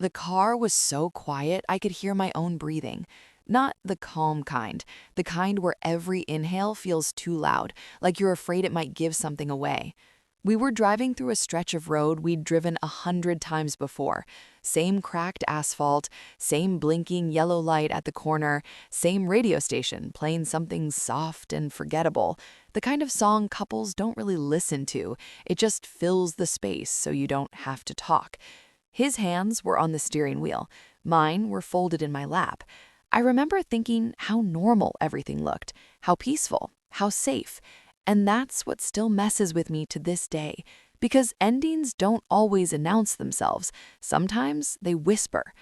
The car was so quiet I could hear my own breathing. Not the calm kind, the kind where every inhale feels too loud, like you're afraid it might give something away. We were driving through a stretch of road we'd driven 100 times before. Same cracked asphalt, same blinking yellow light at the corner, same radio station playing something soft and forgettable. The kind of song couples don't really listen to. It just fills the space so you don't have to talk. His hands were on the steering wheel. Mine were folded in my lap. I remember thinking how normal everything looked, how peaceful, how safe. And that's what still messes with me to this day, because endings don't always announce themselves. Sometimes they whisper.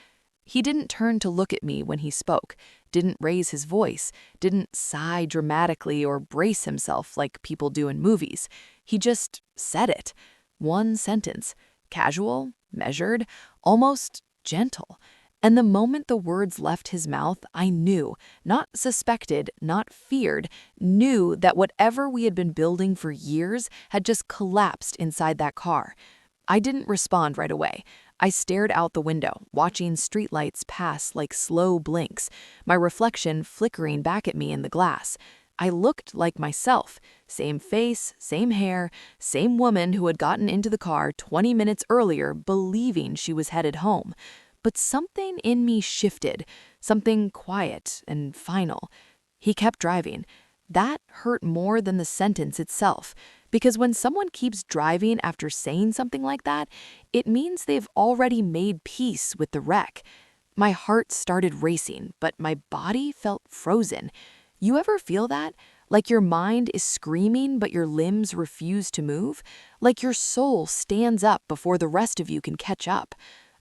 He didn't turn to look at me when he spoke, didn't raise his voice, didn't sigh dramatically or brace himself like people do in movies. He just said it. One sentence. Casual, measured, almost gentle. And the moment the words left his mouth, I knew, not suspected, not feared, knew that whatever we had been building for years had just collapsed inside that car. I didn't respond right away. I stared out the window, watching streetlights pass like slow blinks, my reflection flickering back at me in the glass. I looked like myself, same face, same hair, same woman who had gotten into the car 20 minutes earlier believing she was headed home. But something in me shifted, something quiet and final. He kept driving. That hurt more than the sentence itself, because when someone keeps driving after saying something like that, it means they've already made peace with the wreck. My heart started racing, but my body felt frozen. You ever feel that? Like your mind is screaming, but your limbs refuse to move? Like your soul stands up before the rest of you can catch up?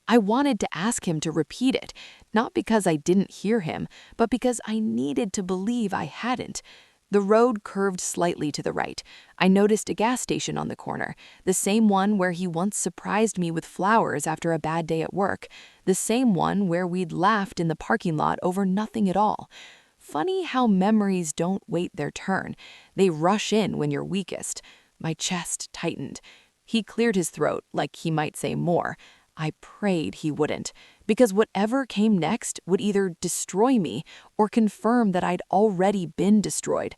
I wanted to ask him to repeat it, not because I didn't hear him, but because I needed to believe I hadn't. The road curved slightly to the right. I noticed a gas station on the corner, the same one where he once surprised me with flowers after a bad day at work, the same one where we'd laughed in the parking lot over nothing at all. Funny how memories don't wait their turn. They rush in when you're weakest. My chest tightened. He cleared his throat like he might say more. I prayed he wouldn't, because whatever came next would either destroy me or confirm that I'd already been destroyed.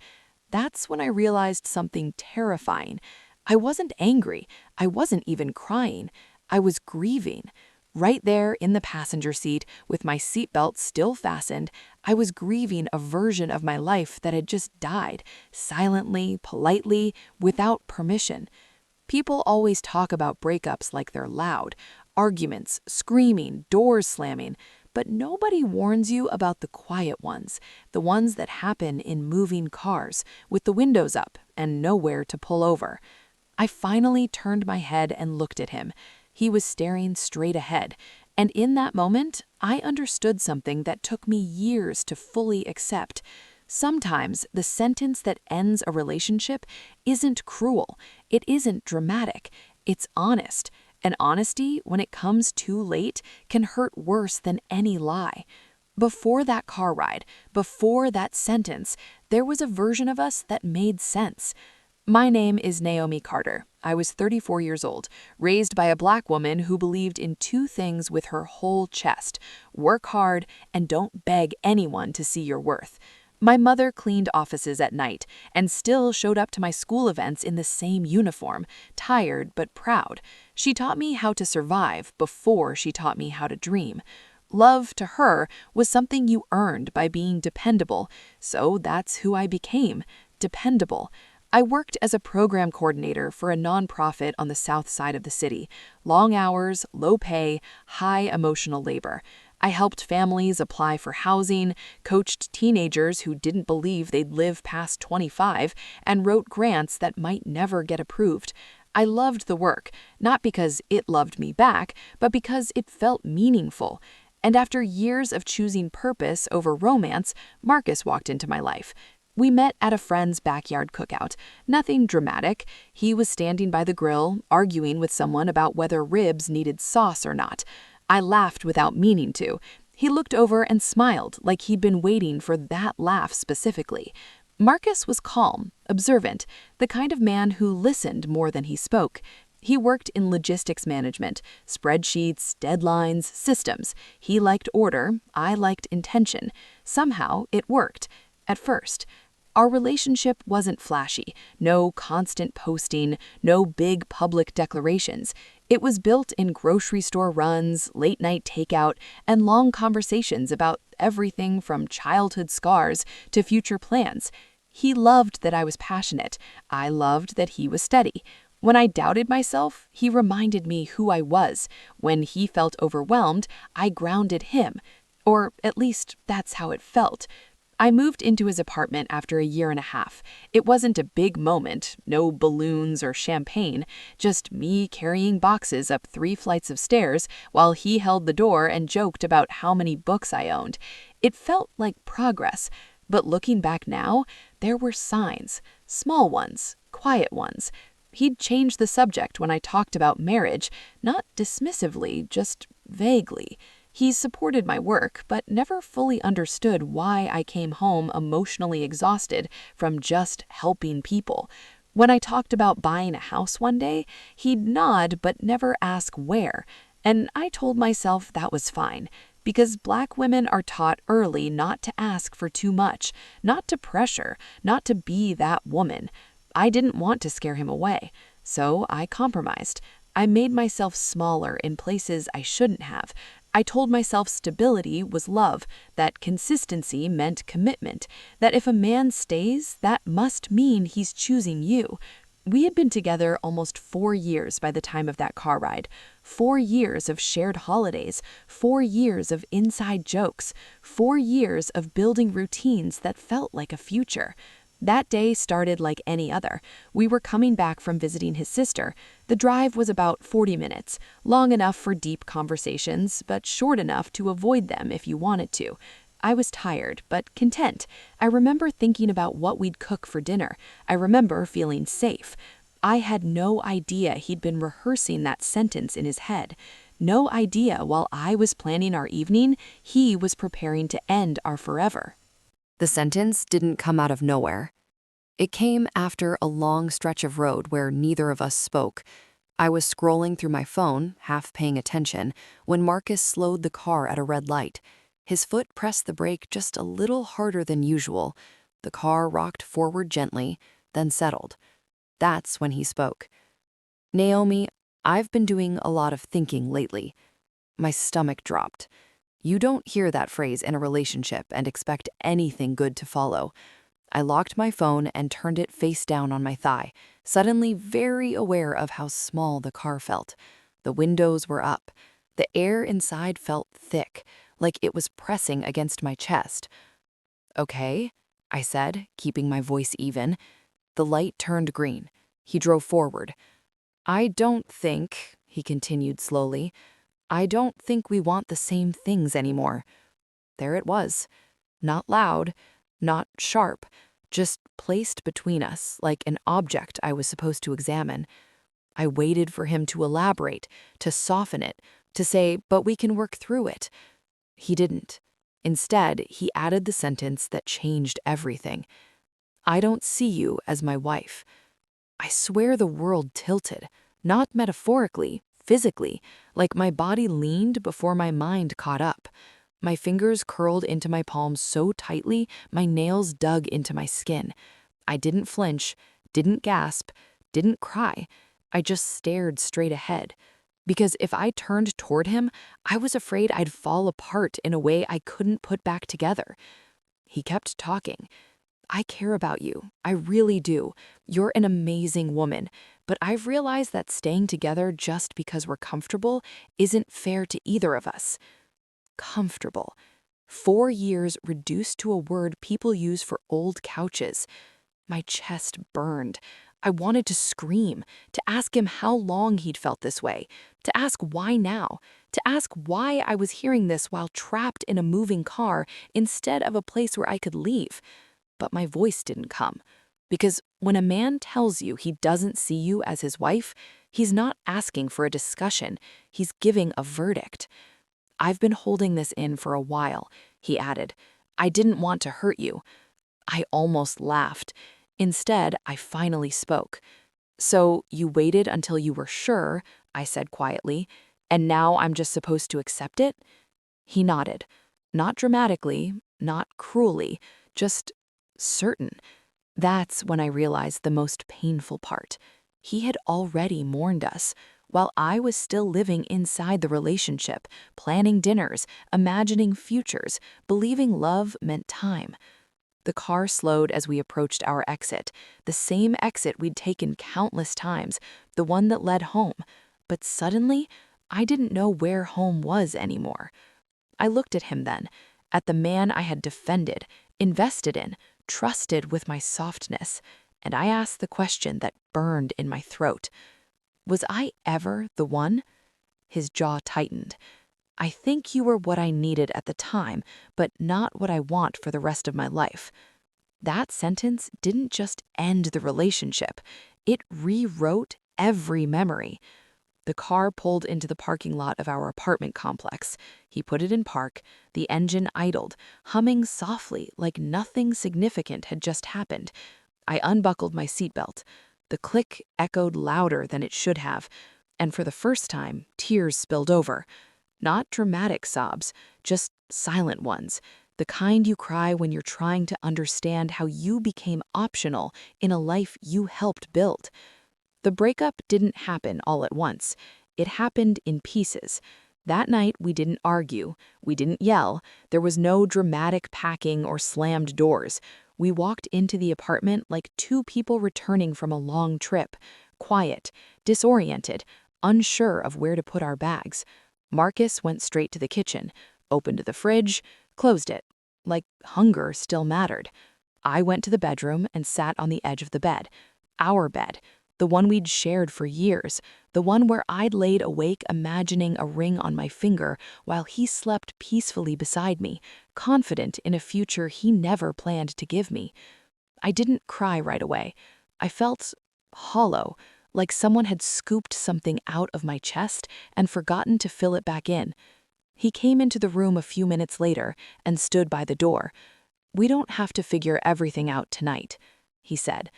That's when I realized something terrifying. I wasn't angry. I wasn't even crying. I was grieving. Right there in the passenger seat, with my seatbelt still fastened, I was grieving a version of my life that had just died, silently, politely, without permission. People always talk about breakups like they're loud. Arguments, screaming, doors slamming, but nobody warns you about the quiet ones, the ones that happen in moving cars, with the windows up and nowhere to pull over. I finally turned my head and looked at him. He was staring straight ahead, and in that moment, I understood something that took me years to fully accept. Sometimes the sentence that ends a relationship isn't cruel, it isn't dramatic, it's honest. And honesty, when it comes too late, can hurt worse than any lie. Before that car ride, before that sentence, there was a version of us that made sense. My name is Naomi Carter. I was 34 years old, raised by a Black woman who believed in two things with her whole chest: work hard and don't beg anyone to see your worth. My mother cleaned offices at night and still showed up to my school events in the same uniform, tired but proud. She taught me how to survive before she taught me how to dream. Love to her was something you earned by being dependable, so that's who I became, dependable. I worked as a program coordinator for a nonprofit on the south side of the city. Long hours, low pay, high emotional labor. I helped families apply for housing, coached teenagers who didn't believe they'd live past 25, and wrote grants that might never get approved. I loved the work, not because it loved me back, but because it felt meaningful. And after years of choosing purpose over romance, Marcus walked into my life. We met at a friend's backyard cookout. Nothing dramatic. He was standing by the grill, arguing with someone about whether ribs needed sauce or not. I laughed without meaning to. He looked over and smiled like he'd been waiting for that laugh specifically. Marcus was calm, observant, the kind of man who listened more than he spoke. He worked in logistics management, spreadsheets, deadlines, systems. He liked order, I liked intention. Somehow, it worked. At first. Our relationship wasn't flashy, no constant posting, no big public declarations. It was built in grocery store runs, late-night takeout, and long conversations about everything from childhood scars to future plans. He loved that I was passionate. I loved that he was steady. When I doubted myself, he reminded me who I was. When he felt overwhelmed, I grounded him. Or at least that's how it felt. I moved into his apartment after a year and a half. It wasn't a big moment, no balloons or champagne, just me carrying boxes up 3 flights of stairs while he held the door and joked about how many books I owned. It felt like progress, but looking back now, there were signs, small ones, quiet ones. He'd changed the subject when I talked about marriage, not dismissively, just vaguely. He supported my work, but never fully understood why I came home emotionally exhausted from just helping people. When I talked about buying a house one day, he'd nod but never ask where, and I told myself that was fine, because Black women are taught early not to ask for too much, not to pressure, not to be that woman. I didn't want to scare him away, so I compromised. I made myself smaller in places I shouldn't have. I told myself stability was love, that consistency meant commitment, that if a man stays, that must mean he's choosing you. We had been together almost 4 years by the time of that car ride. 4 years of shared holidays, 4 years of inside jokes, 4 years of building routines that felt like a future. That day started like any other. We were coming back from visiting his sister. The drive was about 40 minutes, long enough for deep conversations, but short enough to avoid them if you wanted to. I was tired, but content. I remember thinking about what we'd cook for dinner. I remember feeling safe. I had no idea he'd been rehearsing that sentence in his head. No idea while I was planning our evening, he was preparing to end our forever. The sentence didn't come out of nowhere. It came after a long stretch of road where neither of us spoke. I was scrolling through my phone, half paying attention, when Marcus slowed the car at a red light. His foot pressed the brake just a little harder than usual. The car rocked forward gently, then settled. That's when he spoke. "Naomi, I've been doing a lot of thinking lately." My stomach dropped. You don't hear that phrase in a relationship and expect anything good to follow. I locked my phone and turned it face down on my thigh, suddenly very aware of how small the car felt. The windows were up. The air inside felt thick, like it was pressing against my chest. "Okay," I said, keeping my voice even. The light turned green. He drove forward. "I don't think," he continued slowly, "I don't think we want the same things anymore." There it was. Not loud, not sharp, just placed between us like an object I was supposed to examine. I waited for him to elaborate, to soften it, to say, "But we can work through it." He didn't. Instead, he added the sentence that changed everything. "I don't see you as my wife." I swear the world tilted, not metaphorically, physically, like my body leaned before my mind caught up. My fingers curled into my palms so tightly, my nails dug into my skin. I didn't flinch, didn't gasp, didn't cry. I just stared straight ahead. Because if I turned toward him, I was afraid I'd fall apart in a way I couldn't put back together. He kept talking. "I care about you. I really do. You're an amazing woman. But I've realized that staying together just because we're comfortable isn't fair to either of us." Comfortable. 4 years reduced to a word people use for old couches. My chest burned. I wanted to scream, to ask him how long he'd felt this way, to ask why now, to ask why I was hearing this while trapped in a moving car instead of a place where I could leave. But my voice didn't come. Because when a man tells you he doesn't see you as his wife, he's not asking for a discussion, he's giving a verdict. "I've been holding this in for a while," he added. "I didn't want to hurt you." I almost laughed. Instead, I finally spoke. So you waited until you were sure, I said quietly, and now I'm just supposed to accept it? He nodded. Not dramatically, not cruelly, just certain. That's when I realized the most painful part. He had already mourned us, while I was still living inside the relationship, planning dinners, imagining futures, believing love meant time. The car slowed as we approached our exit, the same exit we'd taken countless times, the one that led home. But suddenly, I didn't know where home was anymore. I looked at him then, at the man I had defended, invested in, trusted with my softness, and I asked the question that burned in my throat. Was I ever the one? His jaw tightened. I think you were what I needed at the time, but not what I want for the rest of my life. That sentence didn't just end the relationship, it rewrote every memory. The car pulled into the parking lot of our apartment complex. He put it in park, the engine idled, humming softly like nothing significant had just happened. I unbuckled my seatbelt. The click echoed louder than it should have, and for the first time, tears spilled over. Not dramatic sobs, just silent ones, the kind you cry when you're trying to understand how you became optional in a life you helped build. The breakup didn't happen all at once. It happened in pieces. That night, we didn't argue. We didn't yell. There was no dramatic packing or slammed doors. We walked into the apartment like two people returning from a long trip, quiet, disoriented, unsure of where to put our bags. Marcus went straight to the kitchen, opened the fridge, closed it, like hunger still mattered. I went to the bedroom and sat on the edge of the bed. Our bed. The one we'd shared for years, the one where I'd laid awake imagining a ring on my finger while he slept peacefully beside me, confident in a future he never planned to give me. I didn't cry right away. I felt hollow, like someone had scooped something out of my chest and forgotten to fill it back in. He came into the room a few minutes later and stood by the door. "We don't have to figure everything out tonight," he said.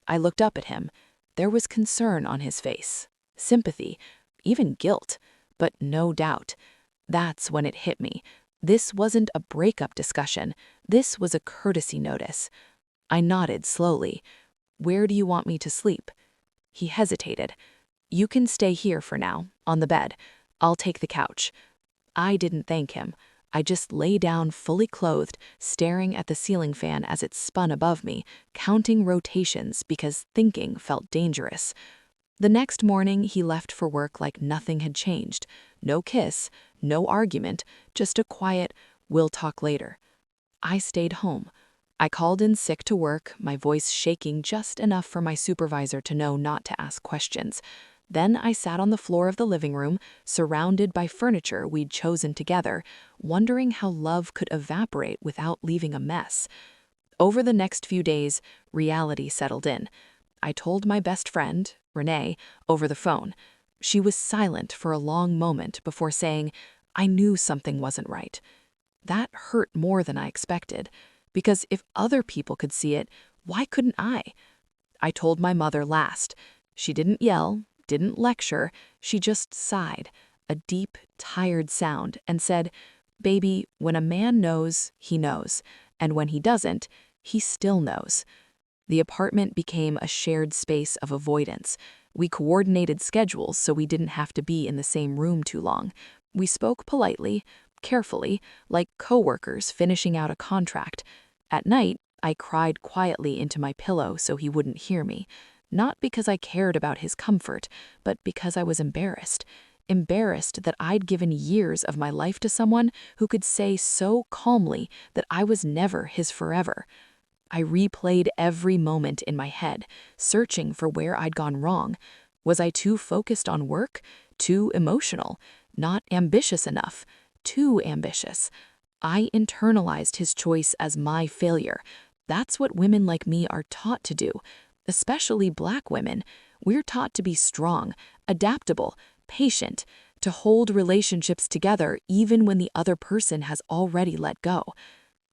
I looked up at him. There was concern on his face, sympathy, even guilt, but no doubt. That's when it hit me. This wasn't a breakup discussion. This was a courtesy notice. I nodded slowly. "Where do you want me to sleep?" He hesitated. "You can stay here for now, on the bed. I'll take the couch." I didn't thank him. I just lay down fully clothed, staring at the ceiling fan as it spun above me, counting rotations because thinking felt dangerous. The next morning, he left for work like nothing had changed. No kiss, no argument, just a quiet, "we'll talk later." I stayed home. I called in sick to work, my voice shaking just enough for my supervisor to know not to ask questions. Then I sat on the floor of the living room, surrounded by furniture we'd chosen together, wondering how love could evaporate without leaving a mess. Over the next few days, reality settled in. I told my best friend, Renee, over the phone. She was silent for a long moment before saying, "I knew something wasn't right." That hurt more than I expected, because if other people could see it, why couldn't I? I told my mother last. She didn't yell, didn't lecture, she just sighed, a deep, tired sound, and said, "Baby, when a man knows, he knows, and when he doesn't, he still knows." The apartment became a shared space of avoidance. We coordinated schedules so we didn't have to be in the same room too long. We spoke politely, carefully, like coworkers finishing out a contract. At night, I cried quietly into my pillow so he wouldn't hear me. Not because I cared about his comfort, but because I was embarrassed. Embarrassed that I'd given years of my life to someone who could say so calmly that I was never his forever. I replayed every moment in my head, searching for where I'd gone wrong. Was I too focused on work? Too emotional? Not ambitious enough? Too ambitious? I internalized his choice as my failure. That's what women like me are taught to do. Especially Black women. We're taught to be strong, adaptable, patient, to hold relationships together even when the other person has already let go.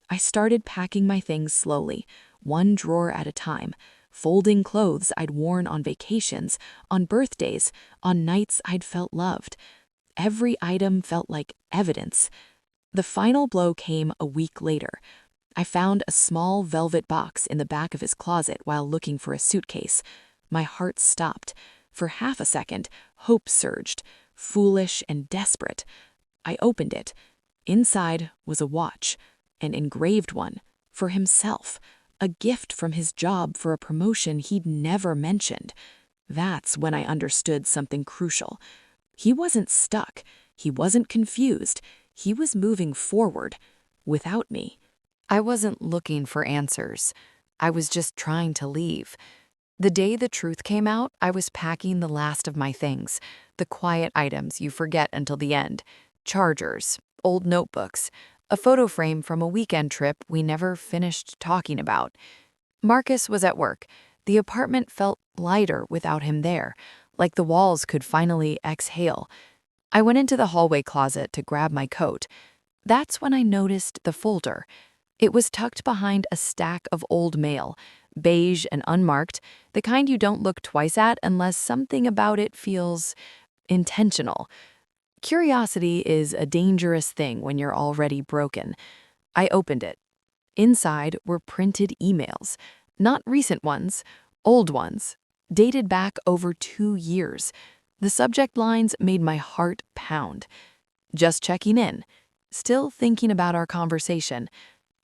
I started packing my things slowly, one drawer at a time. folding clothes I'd worn on vacations, on birthdays, on nights I'd felt loved. Every item felt like evidence. The final blow came a week later. I found a small velvet box in the back of his closet while looking for a suitcase. My heart stopped. For half a second, hope surged, foolish and desperate. I opened it. Inside was a watch, an engraved one, for himself, a gift from his job for a promotion he'd never mentioned. That's when I understood something crucial. He wasn't stuck. He wasn't confused. He was moving forward, without me. I wasn't looking for answers. I was just trying to leave. The day the truth came out, I was packing the last of my things, the quiet items you forget until the end. Chargers, old notebooks, a photo frame from a weekend trip we never finished talking about. Marcus was at work. The apartment felt lighter without him there, like the walls could finally exhale. I went into the hallway closet to grab my coat. That's when I noticed the folder. It was tucked behind a stack of old mail, beige and unmarked, the kind you don't look twice at unless something about it feels intentional. Curiosity is a dangerous thing when you're already broken. I opened it. Inside were printed emails, not recent ones, old ones, dated back over 2 years. The subject lines made my heart pound. Just checking in. Still thinking about our conversation.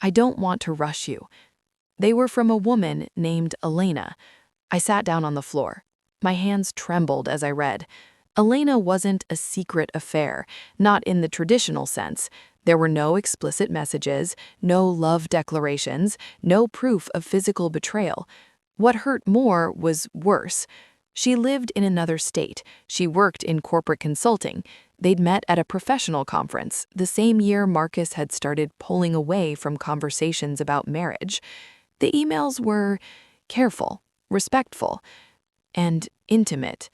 I don't want to rush you. They were from a woman named Elena. I sat down on the floor. My hands trembled as I read. Elena wasn't a secret affair, not in the traditional sense. There were no explicit messages, no love declarations, no proof of physical betrayal. What hurt more was worse. She lived in another state. She worked in corporate consulting. They'd met at a professional conference, the same year Marcus had started pulling away from conversations about marriage. The emails were careful, respectful, and intimate.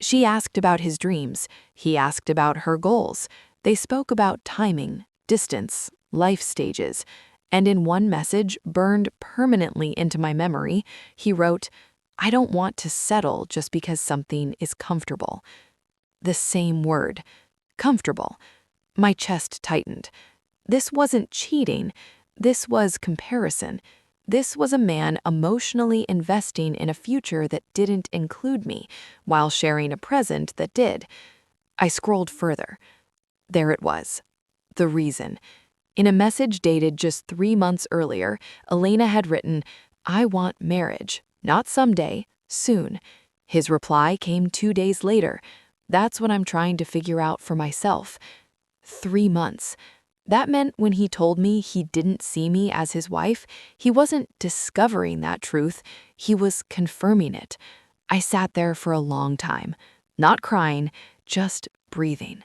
She asked about his dreams. He asked about her goals. They spoke about timing, distance, life stages. And in one message, burned permanently into my memory, he wrote, "I don't want to settle just because something is comfortable." The same word, comfortable. My chest tightened. This wasn't cheating. This was comparison. This was a man emotionally investing in a future that didn't include me, while sharing a present that did. I scrolled further. There it was. The reason. In a message dated just 3 months earlier, Elena had written, "I want marriage, not someday, soon." His reply came 2 days later. That's what I'm trying to figure out for myself. 3 months. That meant when he told me he didn't see me as his wife, he wasn't discovering that truth, he was confirming it. I sat there for a long time, not crying, just breathing.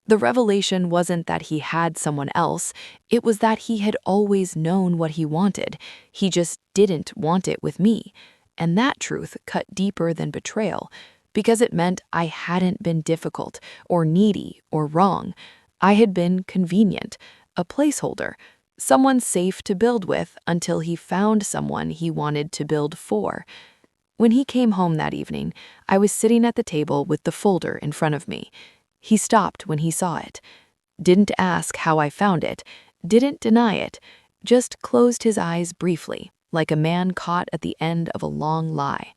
The revelation wasn't that he had someone else, it was that he had always known what he wanted. He just didn't want it with me. And that truth cut deeper than betrayal, because it meant I hadn't been difficult or needy or wrong. I had been convenient, a placeholder, someone safe to build with until he found someone he wanted to build for. When he came home that evening, I was sitting at the table with the folder in front of me. He stopped when he saw it. Didn't ask how I found it, didn't deny it, just closed his eyes briefly, like a man caught at the end of a long lie.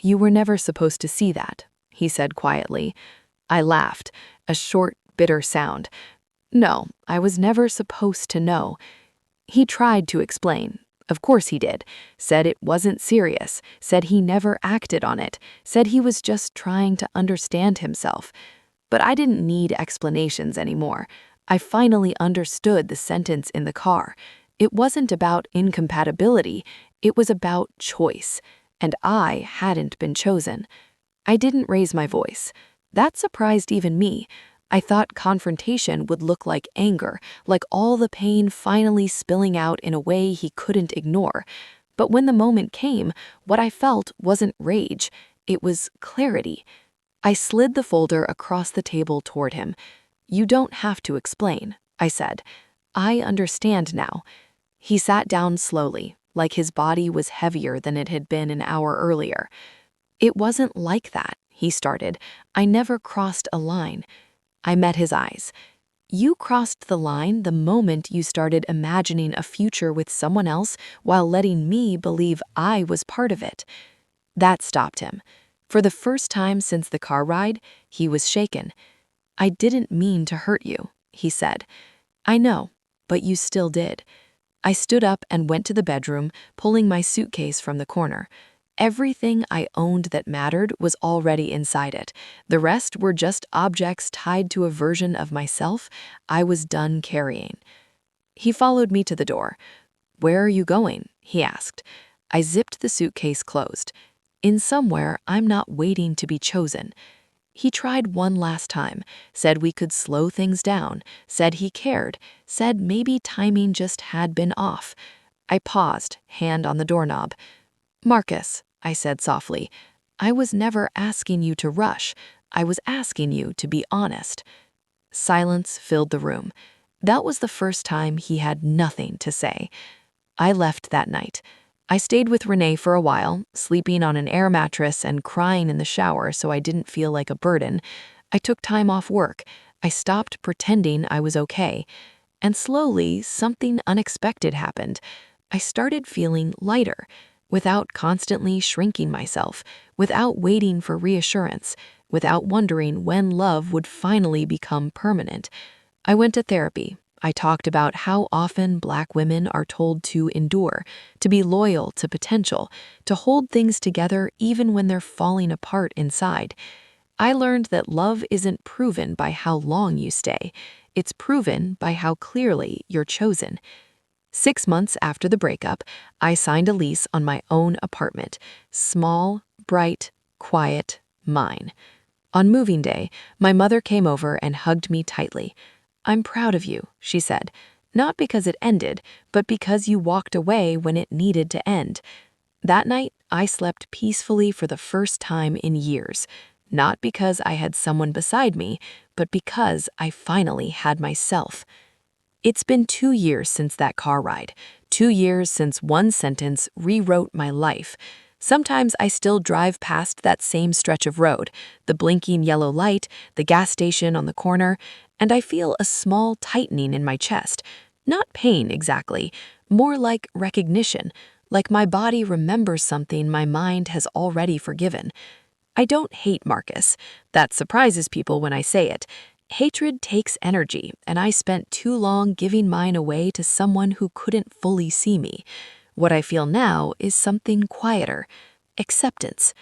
"You were never supposed to see that," he said quietly. I laughed, a short, bitter sound. No, I was never supposed to know. He tried to explain. Of course he did. Said it wasn't serious. Said he never acted on it. Said he was just trying to understand himself. But I didn't need explanations anymore. I finally understood the sentence in the car. It wasn't about incompatibility. It was about choice. And I hadn't been chosen. I didn't raise my voice. That surprised even me. I thought confrontation would look like anger, like all the pain finally spilling out in a way he couldn't ignore. But when the moment came, what I felt wasn't rage. It was clarity. I slid the folder across the table toward him. "You don't have to explain," I said. "I understand now." He sat down slowly, like his body was heavier than it had been an hour earlier. "It wasn't like that," he started. "I never crossed a line." I met his eyes. "You crossed the line the moment you started imagining a future with someone else while letting me believe I was part of it." That stopped him. For the first time since the car ride, he was shaken. "I didn't mean to hurt you," he said. "I know, but you still did." I stood up and went to the bedroom, pulling my suitcase from the corner. Everything I owned that mattered was already inside it. The rest were just objects tied to a version of myself I was done carrying. He followed me to the door. "Where are you going?" he asked. I zipped the suitcase closed. "In somewhere I'm not waiting to be chosen." He tried one last time, said we could slow things down, said he cared, said maybe timing just had been off. I paused, hand on the doorknob. "Marcus," I said softly, "I was never asking you to rush. I was asking you to be honest." Silence filled the room. That was the first time he had nothing to say. I left that night. I stayed with Renee for a while, sleeping on an air mattress and crying in the shower so I didn't feel like a burden. I took time off work. I stopped pretending I was okay. And slowly, something unexpected happened. I started feeling lighter, without constantly shrinking myself, without waiting for reassurance, without wondering when love would finally become permanent. I went to therapy. I talked about how often Black women are told to endure, to be loyal to potential, to hold things together even when they're falling apart inside. I learned that love isn't proven by how long you stay. It's proven by how clearly you're chosen. 6 months after the breakup, I signed a lease on my own apartment. Small, bright, quiet, mine. On moving day, my mother came over and hugged me tightly. "I'm proud of you," she said, "not because it ended, but because you walked away when it needed to end." That night, I slept peacefully for the first time in years, not because I had someone beside me, but because I finally had myself. It's been 2 years since that car ride, 2 years since one sentence rewrote my life. Sometimes I still drive past that same stretch of road, the blinking yellow light, the gas station on the corner, and I feel a small tightening in my chest. Not pain exactly, more like recognition, like my body remembers something my mind has already forgiven. I don't hate Marcus. That surprises people when I say it. Hatred takes energy, and I spent too long giving mine away to someone who couldn't fully see me. What I feel now is something quieter, acceptance.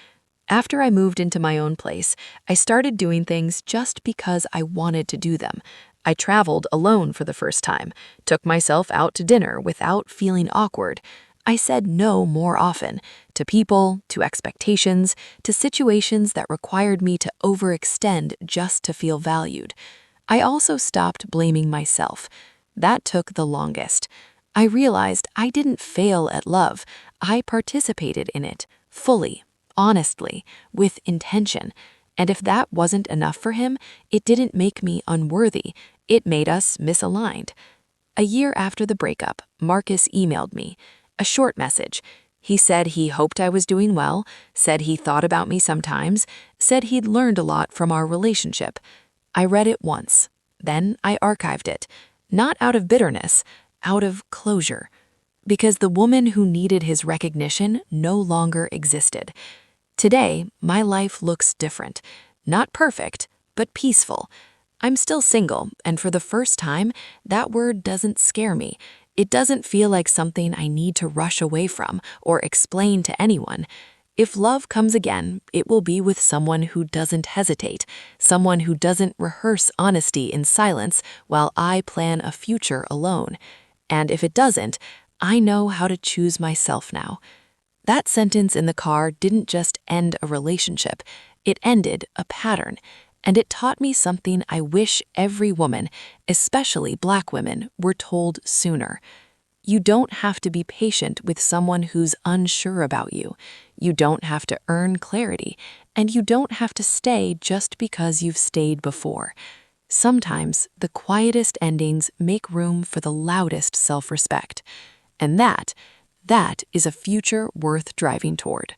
After I moved into my own place, I started doing things just because I wanted to do them. I traveled alone for the first time, took myself out to dinner without feeling awkward. I said no more often, to people, to expectations, to situations that required me to overextend just to feel valued. I also stopped blaming myself. That took the longest. I realized I didn't fail at love. I participated in it, fully, honestly, with intention. And if that wasn't enough for him, it didn't make me unworthy. It made us misaligned. A year after the breakup, Marcus emailed me. A short message. He said he hoped I was doing well, said he thought about me sometimes, said he'd learned a lot from our relationship. I read it once. Then I archived it. Not out of bitterness, out of closure. Because the woman who needed his recognition no longer existed. Today, my life looks different. Not perfect, but peaceful. I'm still single, and for the first time, that word doesn't scare me. It doesn't feel like something I need to rush away from or explain to anyone. If love comes again, it will be with someone who doesn't hesitate, someone who doesn't rehearse honesty in silence while I plan a future alone. And if it doesn't, I know how to choose myself now. That sentence in the car didn't just end a relationship, it ended a pattern. And it taught me something I wish every woman, especially Black women, were told sooner. You don't have to be patient with someone who's unsure about you. You don't have to earn clarity, and you don't have to stay just because you've stayed before. Sometimes the quietest endings make room for the loudest self-respect. And That is a future worth driving toward.